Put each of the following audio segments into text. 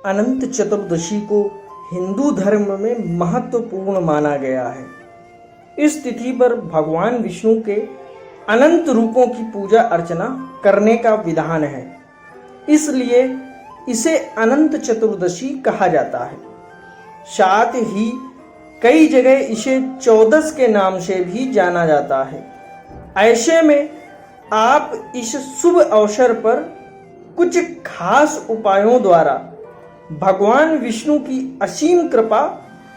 अनंत चतुर्दशी को हिंदू धर्म में महत्वपूर्ण माना गया है। इस तिथि पर भगवान विष्णु के अनंत रूपों की पूजा अर्चना करने का विधान है, इसलिए इसे अनंत चतुर्दशी कहा जाता है। साथ ही कई जगह इसे 14 के नाम से भी जाना जाता है। ऐसे में आप इस शुभ अवसर पर कुछ खास उपायों द्वारा भगवान विष्णु की असीम कृपा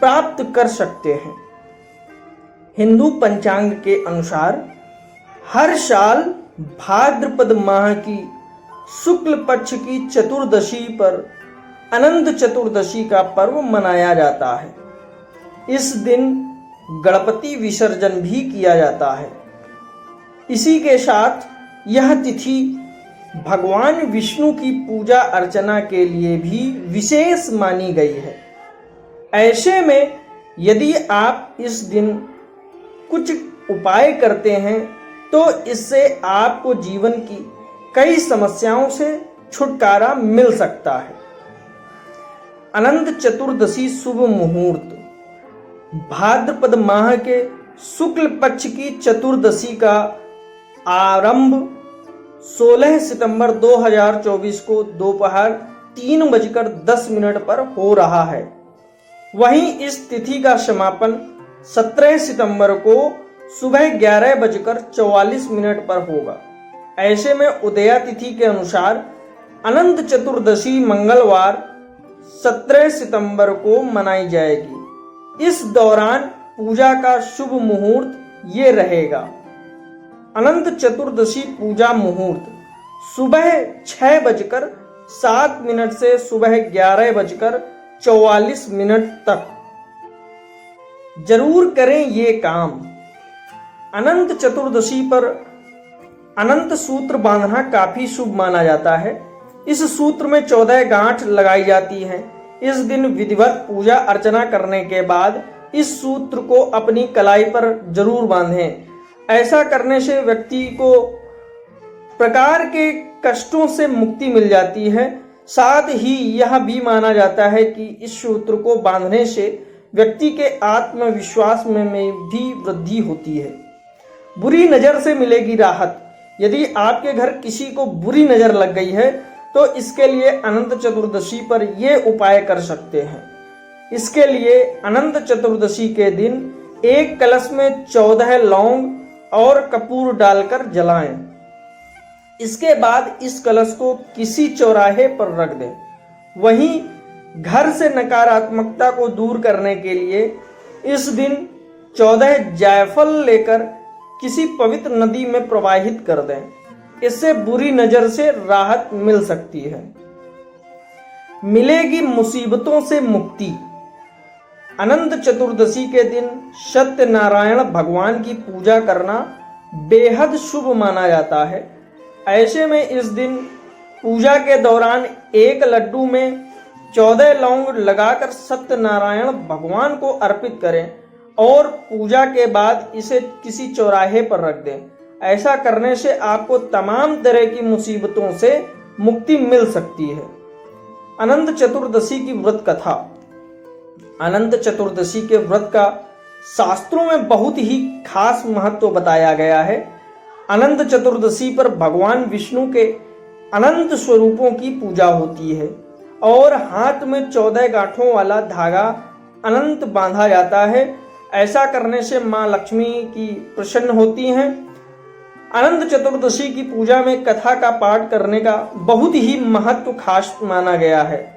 प्राप्त कर सकते हैं। हिंदू पंचांग के अनुसार हर साल भाद्रपद माह की शुक्ल पक्ष की चतुर्दशी पर अनंत चतुर्दशी का पर्व मनाया जाता है। इस दिन गणपति विसर्जन भी किया जाता है। इसी के साथ यह तिथि भगवान विष्णु की पूजा अर्चना के लिए भी विशेष मानी गई है। ऐसे में यदि आप इस दिन कुछ उपाय करते हैं तो इससे आपको जीवन की कई समस्याओं से छुटकारा मिल सकता है। अनंत चतुर्दशी शुभ मुहूर्त। भाद्रपद माह के शुक्ल पक्ष की चतुर्दशी का आरंभ 16 सितंबर 2024 को दोपहर 3:10 पर हो रहा है। वहीं इस तिथि का समापन 17 सितंबर को सुबह 11:44 पर होगा। ऐसे में उदया तिथि के अनुसार अनंत चतुर्दशी मंगलवार 17 सितंबर को मनाई जाएगी। इस दौरान पूजा का शुभ मुहूर्त ये रहेगा। अनंत चतुर्दशी पूजा मुहूर्त सुबह 6:07 से सुबह 11:44 तक। जरूर करें ये काम। अनंत चतुर्दशी पर अनंत सूत्र बांधना काफी शुभ माना जाता है। इस सूत्र में 14 गांठ लगाई जाती हैं। इस दिन विधिवत पूजा अर्चना करने के बाद इस सूत्र को अपनी कलाई पर जरूर बांधें। ऐसा करने से व्यक्ति को प्रकार के कष्टों से मुक्ति मिल जाती है। साथ ही यह भी माना जाता है कि इस सूत्र को बांधने से व्यक्ति के आत्मविश्वास में भी वृद्धि होती है। बुरी नजर से मिलेगी राहत। यदि आपके घर किसी को बुरी नजर लग गई है तो इसके लिए अनंत चतुर्दशी पर ये उपाय कर सकते हैं। इसके लिए अनंत चतुर्दशी के दिन एक कलश में 14 लौंग और कपूर डालकर जलाएं। इसके बाद इस कलश को किसी चौराहे पर रख दें। वहीं घर से नकारात्मकता को दूर करने के लिए इस दिन 14 जायफल लेकर किसी पवित्र नदी में प्रवाहित कर दें। इससे बुरी नजर से राहत मिल सकती है। मिलेगी मुसीबतों से मुक्ति। अनंत चतुर्दशी के दिन सत्यनारायण भगवान की पूजा करना बेहद शुभ माना जाता है। ऐसे में इस दिन पूजा के दौरान एक लड्डू में 14 लौंग लगाकर सत्यनारायण भगवान को अर्पित करें और पूजा के बाद इसे किसी चौराहे पर रख दें। ऐसा करने से आपको तमाम तरह की मुसीबतों से मुक्ति मिल सकती है। अनंत चतुर्दशी की व्रत कथा। अनंत चतुर्दशी के व्रत का शास्त्रों में बहुत ही खास महत्व बताया गया है। अनंत चतुर्दशी पर भगवान विष्णु के अनंत स्वरूपों की पूजा होती है और हाथ में 14 गांठों वाला धागा अनंत बांधा जाता है। ऐसा करने से मां लक्ष्मी की प्रसन्न होती हैं। अनंत चतुर्दशी की पूजा में कथा का पाठ करने का बहुत ही महत्व खास माना गया है।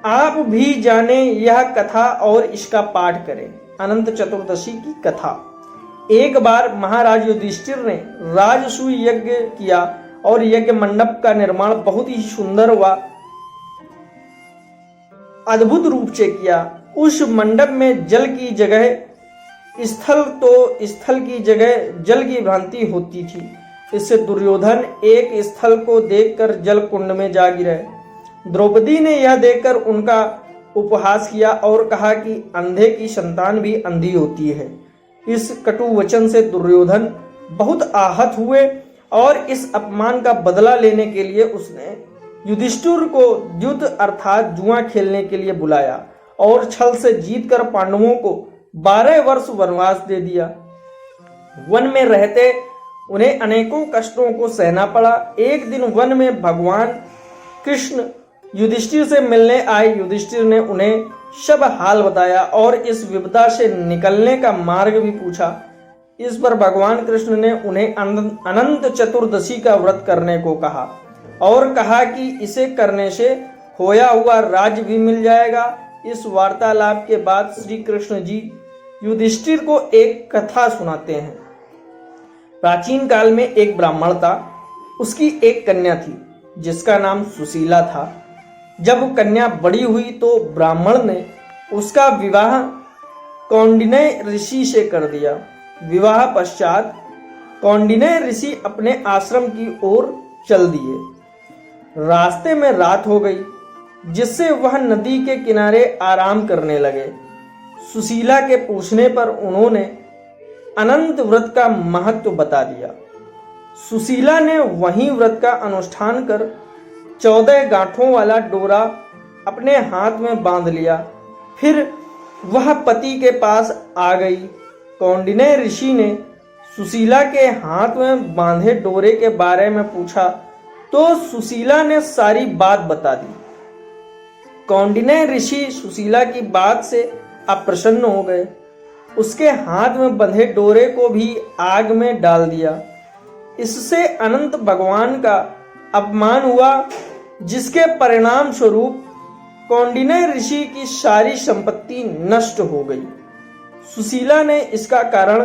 आप भी जाने यह कथा और इसका पाठ करें। अनंत चतुर्दशी की कथा। एक बार महाराज युधिष्ठिर ने राजसूय यज्ञ किया और यज्ञ मंडप का निर्माण बहुत ही सुंदर व अद्भुत रूप से किया। उस मंडप में जल की जगह स्थल तो स्थल की जगह जल की भ्रांति होती थी। इससे दुर्योधन एक स्थल को देखकर जल कुंड में जा गिरे। द्रौपदी ने यह देखकर उनका उपहास किया और कहा कि अंधे की संतान भी अंधी होती है। इस कटु वचन से दुर्योधन बहुत आहत हुए और इस अपमान का बदला लेने के लिए उसने युधिष्ठिर को युद्ध अर्थात जुआ खेलने के लिए बुलाया और छल से जीतकर पांडवों को 12 वर्ष वनवास दे दिया। वन में रहते उन्हें अनेकों कष्टों को सहना पड़ा। एक दिन वन में भगवान कृष्ण युधिष्ठिर से मिलने आए। युधिष्ठिर ने उन्हें सब हाल बताया और इस विपदा से निकलने का मार्ग भी पूछा। इस पर भगवान कृष्ण ने उन्हें अनंत चतुर्दशी का व्रत करने को कहा और कहा कि इसे करने से खोया हुआ राज्य भी मिल जाएगा। इस वार्तालाप के बाद श्री कृष्ण जी युधिष्ठिर को एक कथा सुनाते हैं। प्राचीन काल में एक ब्राह्मण था। उसकी एक कन्या थी जिसका नाम सुशीला था। जब कन्या बड़ी हुई तो ब्राह्मण ने उसका विवाह कौंडिन्य ऋषि से कर दिया। विवाह पश्चात कौंडिन्य ऋषि अपने आश्रम की ओर चल दिए। रास्ते में रात हो गई, जिससे वह नदी के किनारे आराम करने लगे। सुशीला के पूछने पर उन्होंने अनंत व्रत का महत्व बता दिया। सुशीला ने वही व्रत का अनुष्ठान कर 14 गांठों वाला डोरा अपने हाथ में बांध लिया। फिर वह पति के पास आ गई। कौंडिन्य ऋषि ने सुशीला के हाथ में बांधे डोरे के बारे में पूछा तो सुशीला ने सारी बात बता दी। कौंडिन्य ऋषि सुशीला की बात से अप्रसन्न हो गए। उसके हाथ में बंधे डोरे को भी आग में डाल दिया। इससे अनंत भगवान का अपमान हुआ, जिसके परिणाम स्वरूप कौंडिन्य ऋषि की सारी संपत्ति नष्ट हो गई। सुशीला ने इसका कारण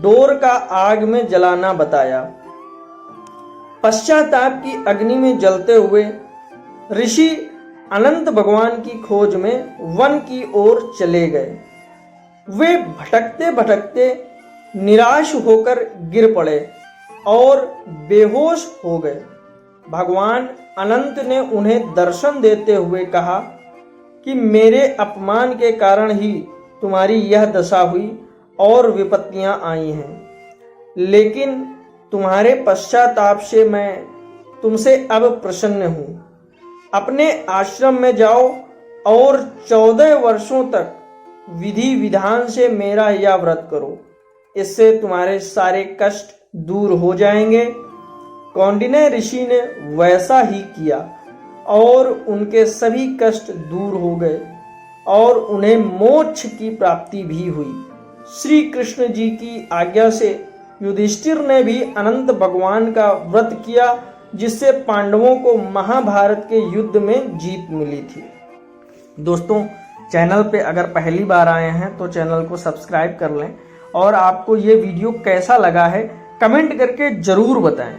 डोर का आग में जलाना बताया। पश्चाताप की अग्नि में जलते हुए ऋषि अनंत भगवान की खोज में वन की ओर चले गए। वे भटकते भटकते निराश होकर गिर पड़े और बेहोश हो गए। भगवान अनंत ने उन्हें दर्शन देते हुए कहा कि मेरे अपमान के कारण ही तुम्हारी यह दशा हुई और विपत्तियां आई हैं, लेकिन तुम्हारे पश्चाताप से मैं तुमसे अब प्रसन्न हूं। अपने आश्रम में जाओ और 14 वर्षों तक विधि विधान से मेरा यह व्रत करो। इससे तुम्हारे सारे कष्ट दूर हो जाएंगे। कौंडिन्य ऋषि ने वैसा ही किया और उनके सभी कष्ट दूर हो गए और उन्हें मोक्ष की प्राप्ति भी हुई। श्री कृष्ण जी की आज्ञा से युधिष्ठिर ने भी अनंत भगवान का व्रत किया, जिससे पांडवों को महाभारत के युद्ध में जीत मिली थी। दोस्तों, चैनल पे अगर पहली बार आए हैं तो चैनल को सब्सक्राइब कर लें और आपको ये वीडियो कैसा लगा है कमेंट करके जरूर बताएं।